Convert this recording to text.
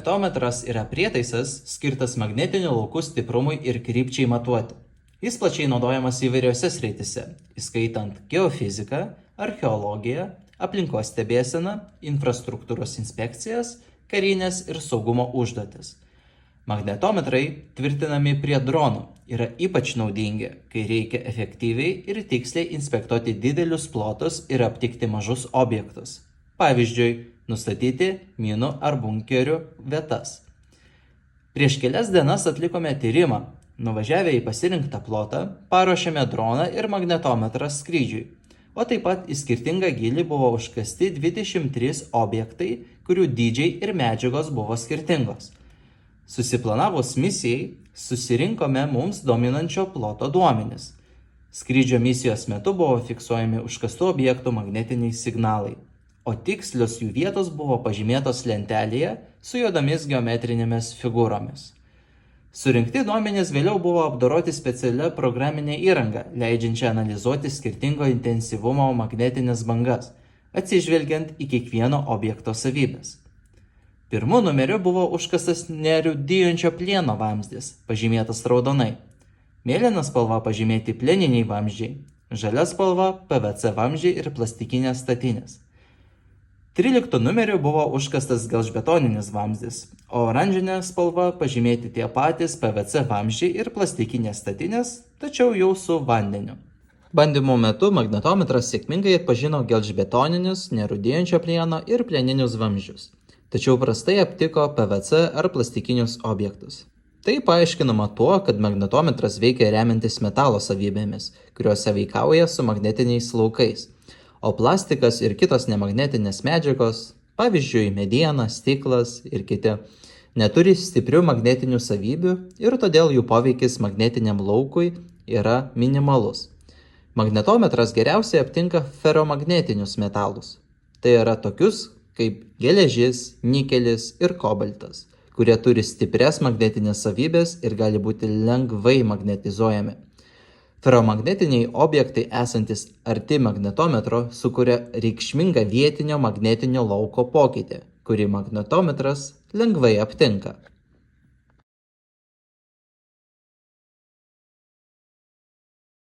Magnetometras yra prietaisas skirtas magnetinių laukų stiprumui ir krypčiai matuoti. Jis plačiai naudojamas įvairiose srityse, įskaitant geofiziką, archeologiją, aplinkos stebėseną, infrastruktūros inspekcijas, karinės ir saugumo užduotis. Magnetometrai, tvirtinami prie dronų, yra ypač naudingi, kai reikia efektyviai ir tiksliai inspektuoti didelius plotus ir aptikti mažus objektus. Pavyzdžiui, nustatyti minų ar bunkerių vietas. Prieš kelias dienas atlikome tyrimą. Nuvažiavę į pasirinktą plotą, paruošėme droną ir magnetometrą skrydžiui, o taip pat į skirtingą gylį buvo užkasti 23 objektai, kurių dydžiai ir medžiagos buvo skirtingos. Susiplanavus misijai, susirinkome mums dominančio ploto duomenis. Skrydžio misijos metu buvo fiksuojami užkastų objektų magnetiniai signalai, o tikslios jų vietos buvo pažymėtos lentelėje su juodomis geometrinėmis figūromis. Surinkti duomenys vėliau buvo apdoroti specialia programinė įranga, leidžiančia analizuoti skirtingo intensyvumo magnetinės bangas, atsižvelgiant į kiekvieno objekto savybes. Pirmu numeriu buvo užkastas nerūdijančio plieno vamzdis, pažymėtas raudonai. Mėlyna spalva pažymėti plieniniai vamzdžiai, žalia spalva PVC vamzdžiai ir plastikinės statinės. 13 numeriu buvo užkastas gelžbetoninis vamzdis, o oranžinė spalva pažymėti tie patys PVC vamzdžiai ir plastikinės statinės, tačiau jau su vandeniu. Bandymų metu magnetometras sėkmingai atpažino gelžbetoninius, nerūdijančio plieno ir plieninius vamzdžius, tačiau prastai aptiko PVC ar plastikinius objektus. Tai paaiškinama tuo, kad magnetometras veikia remiantis metalo savybėmis, kurios sąveikauja su magnetiniais laukais. O plastikas ir kitos nemagnetinės medžiagos, pavyzdžiui, mediena, stiklas ir kiti, neturi stiprių magnetinių savybių ir todėl jų poveikis magnetiniam laukui yra minimalus. Magnetometras geriausiai aptinka feromagnetinius metalus. Tai yra tokius kaip geležis, nikelis ir kobaltas, kurie turi stiprias magnetinės savybės ir gali būti lengvai magnetizuojami. Feromagnetiniai objektai esantis arti magnetometro sukuria reikšmingą vietinio magnetinio lauko pokytį, kurį magnetometras lengvai aptinka.